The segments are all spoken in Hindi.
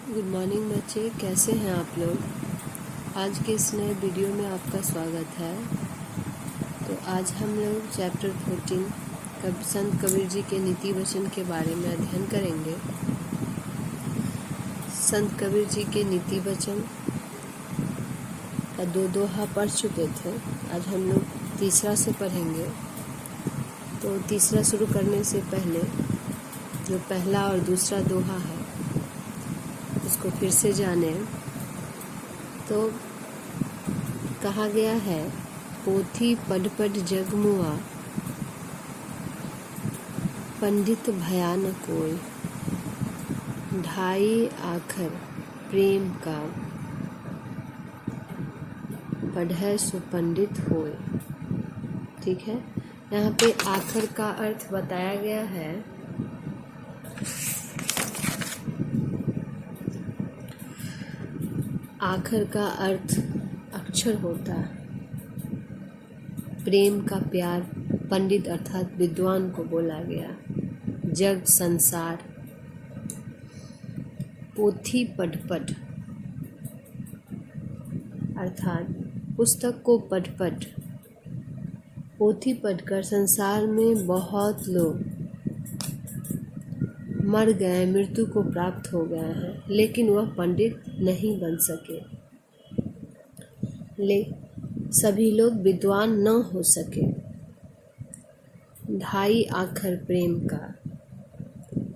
गुड मॉर्निंग बच्चे, कैसे हैं आप लोग। आज के इस नए वीडियो में आपका स्वागत है। तो आज हम लोग चैप्टर 14 संत कबीर जी के नीति वचन के बारे में अध्ययन करेंगे। संत कबीर जी के नीति वचन का 2 दोहा पढ़ चुके थे। आज हम लोग तीसरा से पढ़ेंगे। तो तीसरा शुरू करने से पहले जो पहला और दूसरा दोहा है उसको फिर से जाने। तो कहा गया है, पोथी पढ़ पढ़ जग मुआ, पंडित भया न कोय, ढाई आखर प्रेम का, पढ़ै सो पंडित होय। ठीक है, यहाँ पे आखर का अर्थ बताया गया है। आखर का अर्थ अक्षर होता है। प्रेम का प्यार पंडित अर्थात विद्वान को बोला गया। जग संसार, पोथी पढ़ पढ़ अर्थात पुस्तक को पढ़ पढ़, पोथी पढ़कर संसार में बहुत लोग मर गए, मृत्यु को प्राप्त हो गए हैं, लेकिन वह पंडित नहीं बन सके। सभी लोग विद्वान न हो सके। ढाई आखर प्रेम का,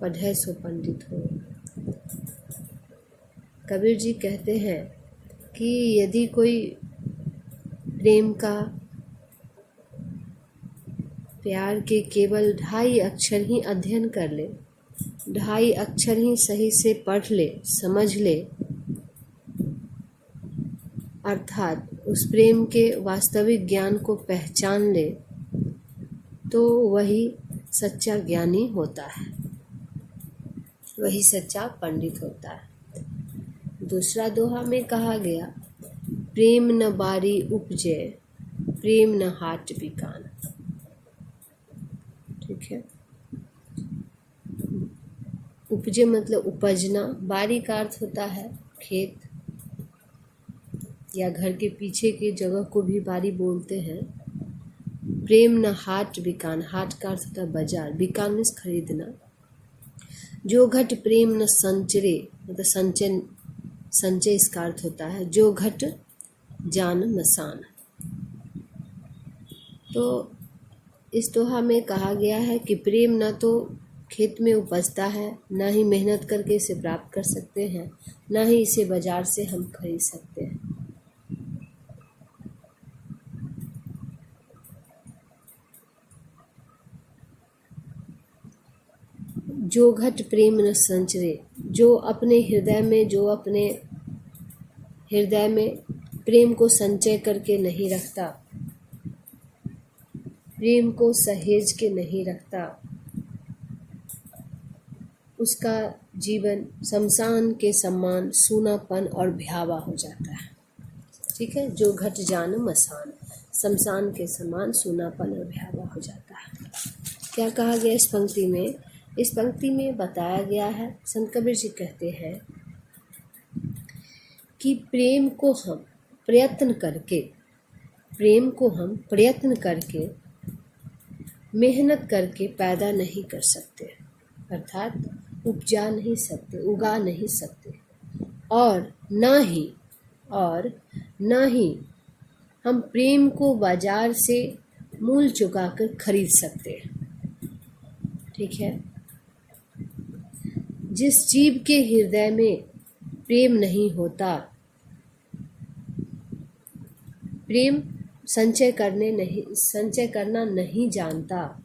पढ़ै सो पंडित हो। कबीर जी कहते हैं कि यदि कोई प्रेम का, प्यार के केवल 2.5 अक्षर ही अध्ययन कर ले, 2.5 अक्षर ही सही से पढ़ ले, समझ ले, अर्थात उस प्रेम के वास्तविक ज्ञान को पहचान ले, तो वही सच्चा ज्ञानी होता है, वही सच्चा पंडित होता है। दूसरा दोहा में कहा गया, प्रेम न बारी उपजे, प्रेम न हाट बिकान। ठीक है, उपजे मतलब उपजना, बारी का अर्थ होता है खेत या घर के पीछे की जगह को भी बारी बोलते हैं। प्रेम न हाट बिकान, हाट का अर्थ होता है बाजार, बिकान मीन्स खरीदना। जो घट प्रेम न संचरे, मतलब संचय इसका अर्थ होता है जो घट जान मसान। तो इस दोहा में कहा गया है कि प्रेम न तो खेत में उपजता है, ना ही मेहनत करके इसे प्राप्त कर सकते हैं, ना ही इसे बाजार से हम खरीद सकते हैं। जो घट प्रेम न संचरे, जो अपने हृदय में प्रेम को संचय करके नहीं रखता, प्रेम को सहेज के नहीं रखता, उसका जीवन शमशान के समान सूनापन और भयावा हो जाता है। ठीक है, जो घट जान मसान, शमशान के समान सूनापन और भयावा हो जाता है। क्या कहा गया इस पंक्ति में? इस पंक्ति में बताया गया है, संत कबीर जी कहते हैं कि प्रेम को हम प्रयत्न करके मेहनत करके पैदा नहीं कर सकते, अर्थात उपजा नहीं सकते, उगा नहीं सकते, और न ही हम प्रेम को बाजार से मूल चुकाकर खरीद सकते हैं। ठीक है, जिस जीव के हृदय में प्रेम नहीं होता, प्रेम संचय करना नहीं जानता।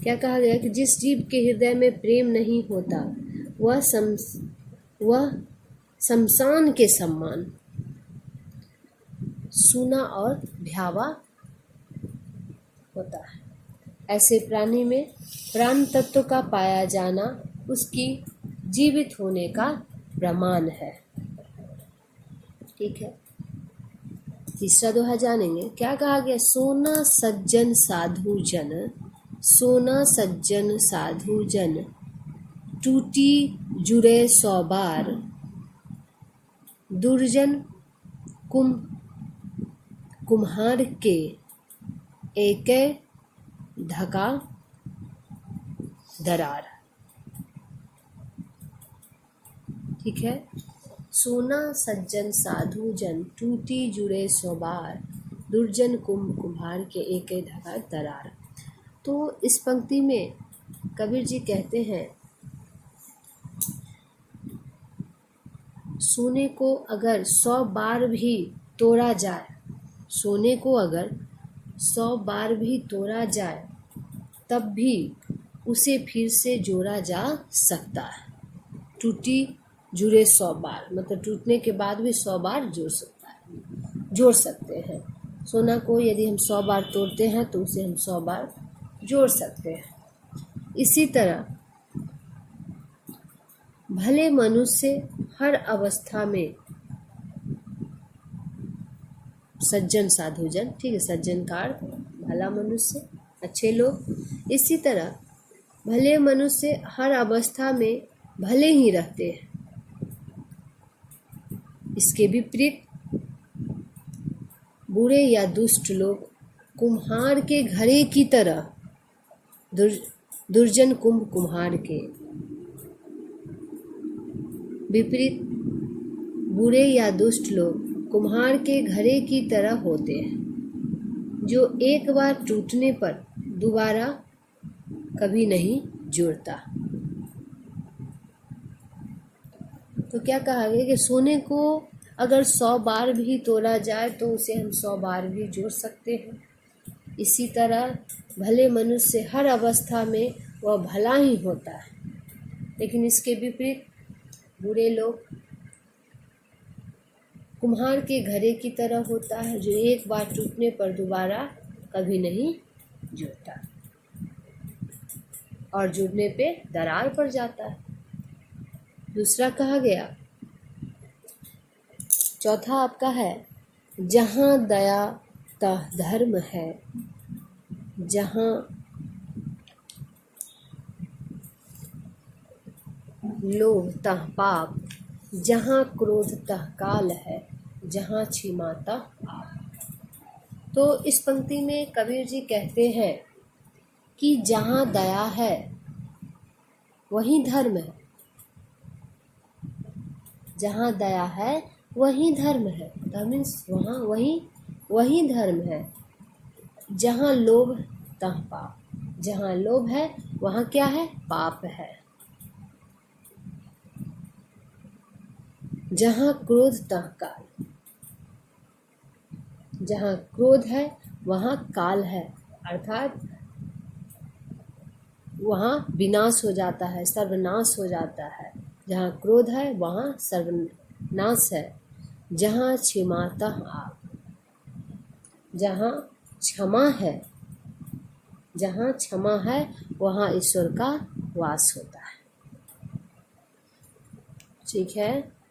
क्या कहा गया कि जिस जीव के हृदय में प्रेम नहीं होता, वह शमशान के समान सूना और भयावा होता है। ऐसे प्राणी में प्राण तत्व का पाया जाना उसकी जीवित होने का प्रमाण है। ठीक है, तीसरा दोहा जानेंगे। क्या कहा गया? सोना सज्जन साधु जन, सोना सज्जन साधु जन, टूटी जुड़े 100 बार, दुर्जन कुम्हार के एकै ढका दरार। ठीक है। सोना सज्जन साधु जन, टूटी जुड़े 100 बार, दुर्जन कुम्हार के एकै ढका दरार। तो इस पंक्ति में कबीर जी कहते हैं, सोने को अगर 100 बार भी तोड़ा जाए, सोने को अगर 100 बार भी तोड़ा जाए, तब भी उसे फिर से जोड़ा जा सकता है। टूटी जुड़े 100 बार मतलब टूटने के बाद भी 100 बार जोड़ सकते हैं। सोना को यदि हम 100 बार तोड़ते हैं तो उसे हम 100 बार जोड़ सकते हैं। इसी तरह भले मनुष्य हर अवस्था में, सज्जन साधुजन, ठीक है, सज्जन का अर्थ भला मनुष्य, अच्छे लोग। इसी तरह भले मनुष्य हर अवस्था में भले ही रहते हैं। इसके विपरीत बुरे या दुष्ट लोग कुम्हार के घड़े की तरह, दुर्जन कुम्हार के विपरीत बुरे या दुष्ट लोग कुम्हार के घड़े की तरह होते हैं, जो एक बार टूटने पर दोबारा कभी नहीं जुड़ता। तो क्या कहा गया कि सोने को अगर 100 बार भी तोड़ा जाए तो उसे हम 100 बार भी जोड़ सकते हैं। इसी तरह भले मनुष्य हर अवस्था में वह भला ही होता है, लेकिन इसके विपरीत बुरे लोग कुम्हार के घड़े की तरह होता है, जो एक बार टूटने पर दोबारा कभी नहीं जुड़ता और जुड़ने पे दरार पड़ जाता है। दूसरा कहा गया, चौथा आपका है, जहाँ दया तह धर्म है, जहाँ लोभ तह पाप, जहाँ क्रोध तह काल है, जहाँ क्षमा तह आप। तो इस पंक्ति में कबीर जी कहते हैं कि जहाँ दया है वही धर्म है, जहाँ दया है वही धर्म है, मीन्स वहाँ वही धर्म है। जहाँ लोभ तहाँ पाप, जहाँ लोभ है वहाँ क्या है, पाप है। जहाँ क्रोध तहाँ काल, जहाँ क्रोध है वहाँ काल है, अर्थात वहाँ विनाश हो जाता है, सर्वनाश हो जाता है। जहाँ क्रोध है वहाँ सर्वनाश है। जहाँ क्षमाता आप, जहाँ क्षमा है, जहाँ क्षमा है वहाँ ईश्वर का वास होता है। ठीक है।